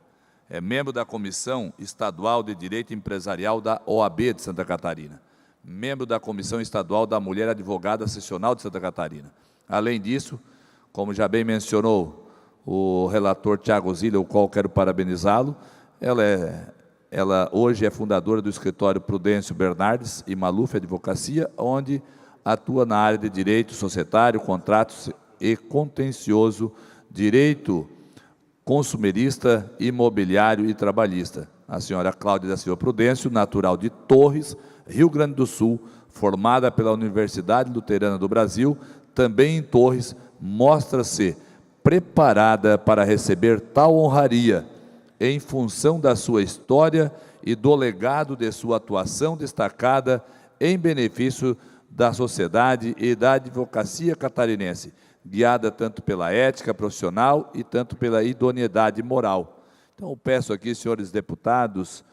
é membro da Comissão Estadual de Direito Empresarial da OAB de Santa Catarina, membro da Comissão Estadual da Mulher Advogada Seccional de Santa Catarina. Além disso, como já bem mencionou o relator Tiago Zilli, o qual quero parabenizá-lo. Ela hoje é fundadora do escritório Prudêncio Bernardes e Maluf Advocacia, onde atua na área de direito societário, contratos e contencioso, direito consumerista, imobiliário e trabalhista. A senhora Cláudia da Silva Prudêncio, natural de Torres, Rio Grande do Sul, formada pela Universidade Luterana do Brasil, também em Torres, mostra-se preparada para receber tal honraria, em função da sua história e do legado de sua atuação destacada em benefício da sociedade e da advocacia catarinense, guiada tanto pela ética profissional e tanto pela idoneidade moral. Então, eu peço aqui, senhores deputados,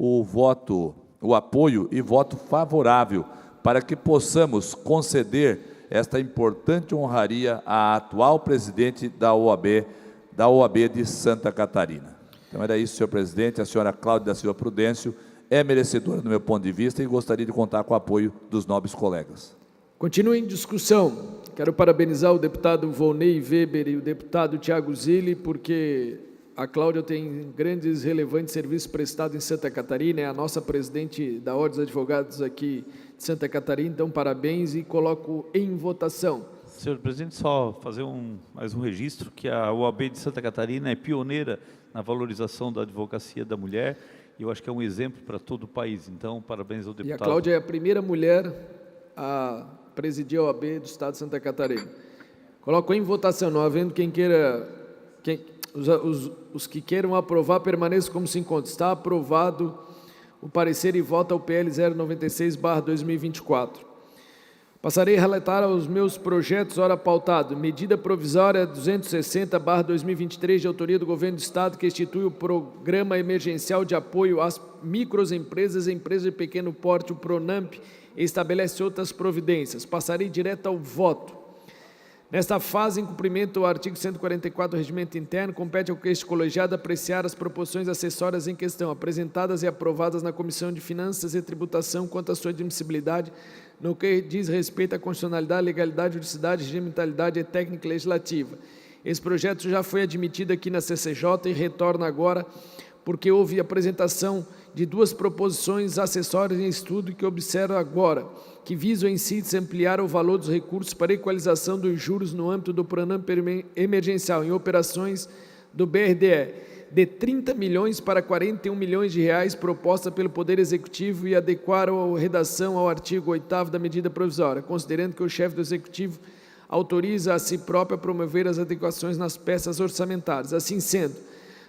o apoio e voto favorável para que possamos conceder esta importante honraria à atual presidente da OAB de Santa Catarina. Então, era isso, senhor presidente. A senhora Cláudia da Silva Prudêncio é merecedora, do meu ponto de vista, e gostaria de contar com o apoio dos nobres colegas. Continua em discussão. Quero parabenizar o deputado Volney Weber e o deputado Tiago Zilli, porque a Cláudia tem grandes e relevantes serviços prestados em Santa Catarina, é a nossa presidente da Ordem dos Advogados aqui de Santa Catarina, então parabéns e coloco em votação. Senhor presidente, só fazer mais um registro, que a OAB de Santa Catarina é pioneira na valorização da advocacia da mulher, e eu acho que é um exemplo para todo o país. Então, parabéns ao deputado. E a Cláudia é a primeira mulher a presidir a OAB do Estado de Santa Catarina. Coloco em votação, não havendo quem queira... Os que queiram aprovar, permaneçam como se encontra. Está aprovado o parecer e volta ao PL 096/2024. Passarei a relatar os meus projetos, ora pautado. Medida provisória 260/2023, de autoria do Governo do Estado, que institui o Programa Emergencial de Apoio às Microempresas e Empresas de Pequeno Porte, o PRONAMP, e estabelece outras providências. Passarei direto ao voto. Nesta fase, em cumprimento ao artigo 144 do Regimento Interno, compete ao este colegiado apreciar as proposições acessórias em questão, apresentadas e aprovadas na Comissão de Finanças e Tributação quanto à sua admissibilidade, no que diz respeito à constitucionalidade, legalidade, juridicidade, regimentalidade e técnica legislativa. Esse projeto já foi admitido aqui na CCJ e retorna agora porque houve apresentação de duas proposições acessórias em estudo que observo agora, que visam em si ampliar o valor dos recursos para equalização dos juros no âmbito do Pronamp emergencial em operações do BRDE, de 30 milhões para 41 milhões de reais, proposta pelo Poder Executivo, e adequar a redação ao artigo 8º da medida provisória, considerando que o chefe do Executivo autoriza a si próprio a promover as adequações nas peças orçamentárias. Assim sendo,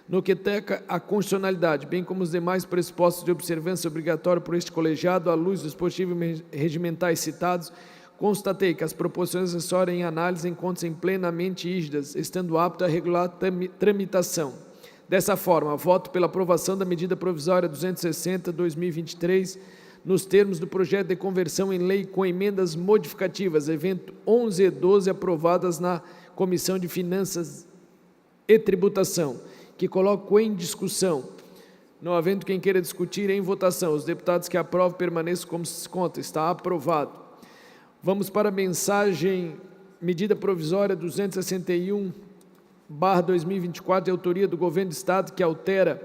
no que toca à constitucionalidade, bem como os demais pressupostos de observância obrigatória por este colegiado, à luz dos dispositivos regimentais citados, constatei que as proposições acessórias em análise encontram-se plenamente rígidas, estando apto a regular tramitação. Dessa forma, voto pela aprovação da medida provisória 260/2023, nos termos do projeto de conversão em lei com emendas modificativas, evento 11 e 12, aprovadas na Comissão de Finanças e Tributação, que coloco em discussão. Não havendo quem queira discutir, em votação. Os deputados que aprovam permaneçam como se conta. Está aprovado. Vamos para a mensagem, medida provisória 261/2024, de autoria do Governo do Estado, que altera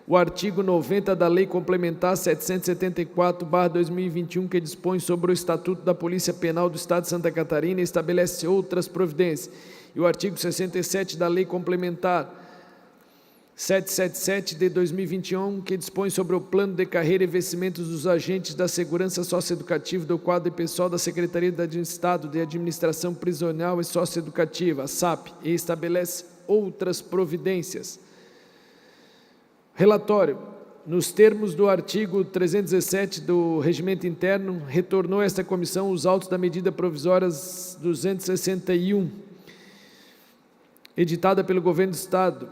o artigo 90 da Lei Complementar 774/2021, que dispõe sobre o Estatuto da Polícia Penal do Estado de Santa Catarina e estabelece outras providências. E o artigo 67 da Lei Complementar 777 de 2021, que dispõe sobre o plano de carreira e investimentos dos agentes da segurança socioeducativa do quadro de pessoal da Secretaria de Estado de Administração Prisional e Socioeducativa, a SAP, e estabelece outras providências. Relatório. Nos termos do artigo 317 do Regimento Interno, retornou a esta comissão os autos da medida provisória 261, editada pelo Governo do Estado,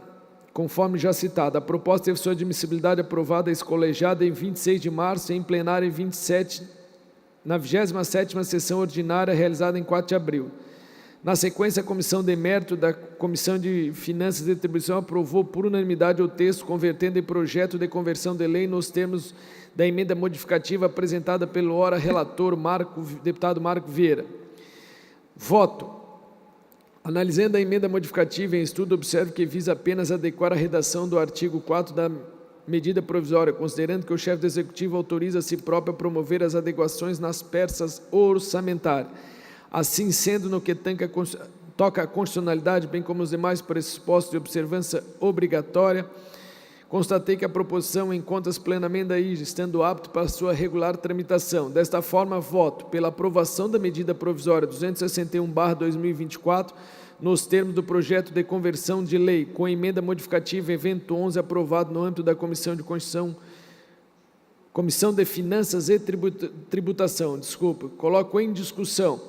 conforme já citado. A proposta teve sua admissibilidade aprovada e colegiada em 26 de março e em plenário em 27, na 27ª sessão ordinária, realizada em 4 de abril. Na sequência, a Comissão de Mérito da Comissão de Finanças e Distribuição aprovou por unanimidade o texto, convertendo em projeto de conversão de lei nos termos da emenda modificativa apresentada pelo relator deputado Marco Vieira. Voto. Analisando a emenda modificativa em estudo, observo que visa apenas adequar a redação do artigo 4 da medida provisória, considerando que o chefe do Executivo autoriza a si próprio a promover as adequações nas peças orçamentárias. Assim sendo, no que toca à constitucionalidade, bem como os demais pressupostos de observância obrigatória, constatei que a proposição encontra-se plenamente aí, estando apto para sua regular tramitação. Desta forma, voto pela aprovação da medida provisória 261/2024, nos termos do projeto de conversão de lei, com emenda modificativa, evento 11, aprovado no âmbito da Comissão de Constituição, Comissão de Finanças e Tributação. Coloco em discussão.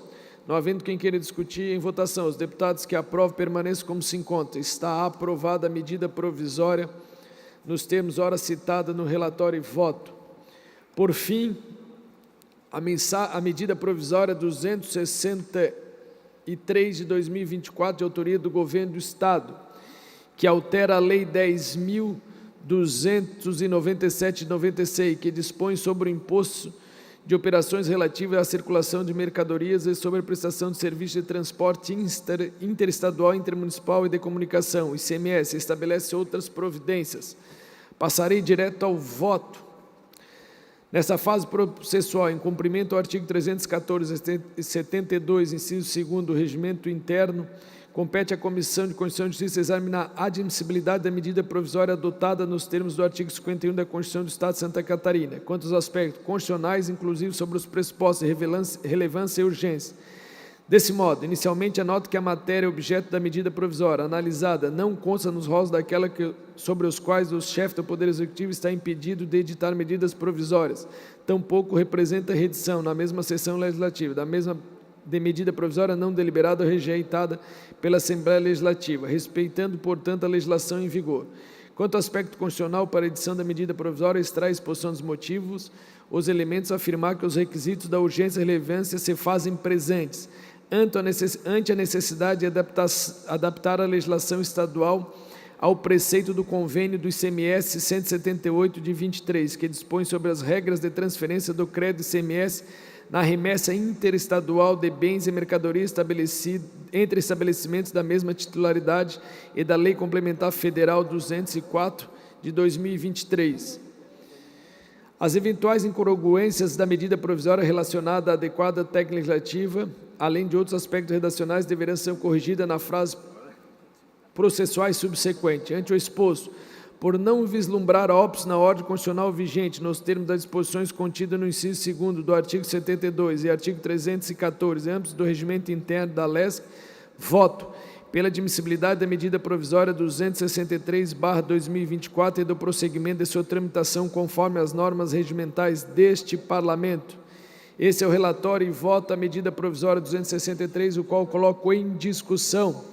Não havendo quem queira discutir, em votação. Os deputados que aprovam permaneçam como se encontra. Está aprovada a medida provisória nos termos ora citada no relatório e voto. Por fim, a medida provisória 263 de 2024, de autoria do Governo do Estado, que altera a Lei 10.297 de 96, que dispõe sobre o imposto de operações relativas à circulação de mercadorias e sobre a prestação de serviços de transporte interestadual, intermunicipal e de comunicação, ICMS, estabelece outras providências. Passarei direto ao voto. Nessa fase processual, em cumprimento ao artigo 314 e 72, inciso 2º do Regimento Interno, compete à Comissão de Constituição e Justiça examinar a admissibilidade da medida provisória adotada nos termos do artigo 51 da Constituição do Estado de Santa Catarina, quanto aos aspectos constitucionais, inclusive sobre os pressupostos de relevância e urgência. Desse modo, inicialmente anoto que a matéria objeto da medida provisória analisada não consta nos rolos daquela sobre os quais o chefe do Poder Executivo está impedido de editar medidas provisórias, tampouco representa redição na mesma sessão legislativa, da mesma de medida provisória não deliberada ou rejeitada pela Assembleia Legislativa, respeitando, portanto, a legislação em vigor. Quanto ao aspecto constitucional para a edição da medida provisória, extrai a exposição dos motivos, os elementos a afirmar que os requisitos da urgência e relevância se fazem presentes, ante a necessidade de adaptar a legislação estadual ao preceito do convênio do ICMS 178 de 23, que dispõe sobre as regras de transferência do crédito ICMS na remessa interestadual de bens e mercadorias entre estabelecimentos da mesma titularidade e da Lei Complementar Federal 204 de 2023. As eventuais incongruências da medida provisória relacionada à adequada técnica legislativa, além de outros aspectos redacionais, deverão ser corrigidas na frase processuais subsequente. Ante o exposto, por não vislumbrar óbice na ordem constitucional vigente, nos termos das disposições contidas no inciso 2º do artigo 72 e artigo 314, âmbito do regimento interno da LESC, voto pela admissibilidade da medida provisória 263/2024 e do prosseguimento de sua tramitação conforme as normas regimentais deste Parlamento. Esse é o relatório e voto a medida provisória 263, o qual coloco em discussão.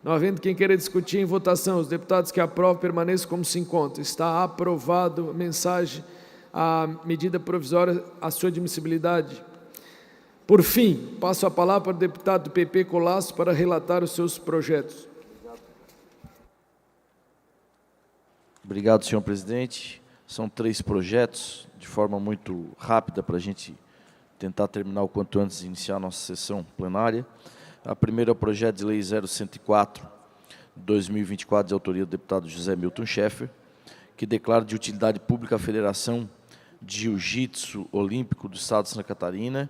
Não havendo quem queira discutir, em votação, os deputados que aprovam permaneçam como se encontram. Está aprovado a medida provisória, a sua admissibilidade. Por fim, passo a palavra para o deputado do PP Colasso para relatar os seus projetos. Obrigado, senhor presidente. São 3 projetos, de forma muito rápida, para a gente tentar terminar o quanto antes de iniciar a nossa sessão plenária. A primeira é o projeto de lei 0104, 2024, de autoria do deputado José Milton Schaeffer, que declara de utilidade pública a Federação de Jiu-Jitsu Olímpico do Estado de Santa Catarina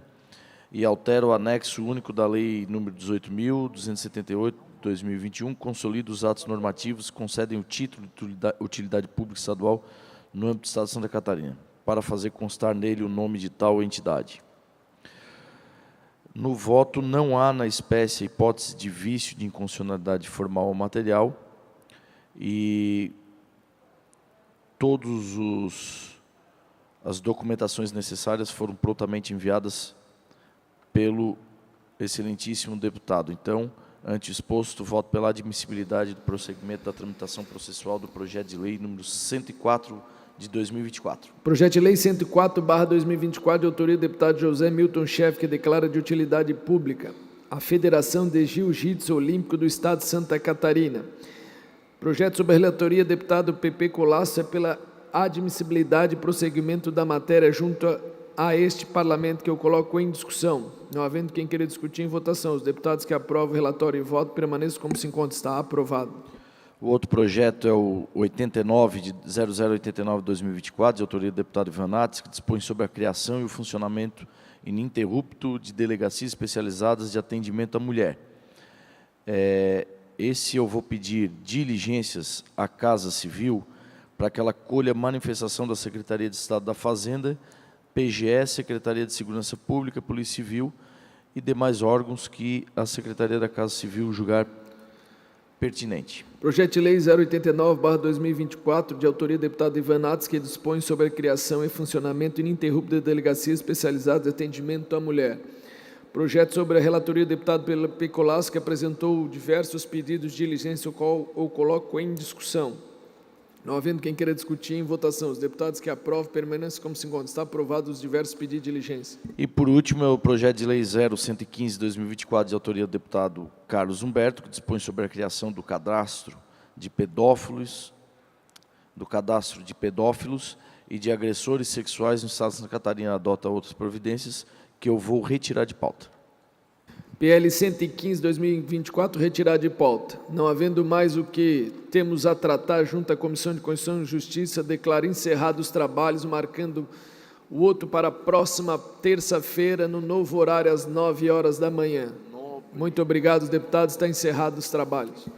e altera o anexo único da Lei nº 18.278, de 2021, consolida os atos normativos que concedem o título de utilidade pública estadual no âmbito do Estado de Santa Catarina, para fazer constar nele o nome de tal entidade. No voto, não há na espécie a hipótese de vício de inconstitucionalidade formal ou material e todas as documentações necessárias foram prontamente enviadas pelo excelentíssimo deputado. Então, ante o exposto, voto pela admissibilidade do prosseguimento da tramitação processual do projeto de lei número 104 de 2024. Projeto de lei 104/2024, de autoria do deputado José Milton Schaeffer, que declara de utilidade pública a Federação de Jiu-Jitsu Olímpico do Estado de Santa Catarina. Projeto sob a relatoria do deputado PP Colasso é pela admissibilidade e prosseguimento da matéria junto a este Parlamento que eu coloco em discussão. Não havendo quem queira discutir em votação, os deputados que aprovam o relatório em voto permaneçam como se encontra. Está aprovado. O outro projeto é o 0089/2024, de autoria do deputado Ivan Nates, que dispõe sobre a criação e o funcionamento ininterrupto de delegacias especializadas de atendimento à mulher. Esse eu vou pedir diligências à Casa Civil para que ela colha manifestação da Secretaria de Estado da Fazenda, PGE, Secretaria de Segurança Pública, Polícia Civil e demais órgãos que a Secretaria da Casa Civil julgar pertinente. Projeto de Lei 089/2024, de autoria do deputado Ivan Nates, que dispõe sobre a criação e funcionamento ininterrupto de delegacias especializadas de atendimento à mulher. Projeto sobre a relatoria do deputado Pecolasso, que apresentou diversos pedidos de diligência, o qual eu coloco em discussão. Não havendo quem queira discutir em votação, os deputados que aprovam permanecem como se encontram. Está aprovado os diversos pedidos de diligência. E, por último, é o projeto de lei 0115/2024, de autoria do deputado Carlos Humberto, que dispõe sobre a criação do cadastro de pedófilos, e de agressores sexuais no Estado de Santa Catarina, adota outras providências, que eu vou retirar de pauta. PL 115/2024, retirado de pauta. Não havendo mais o que temos a tratar junto à Comissão de Constituição e Justiça, declaro encerrados os trabalhos, marcando o outro para a próxima terça-feira, no novo horário, às 9 horas da manhã. Muito obrigado, deputados. Está encerrado os trabalhos.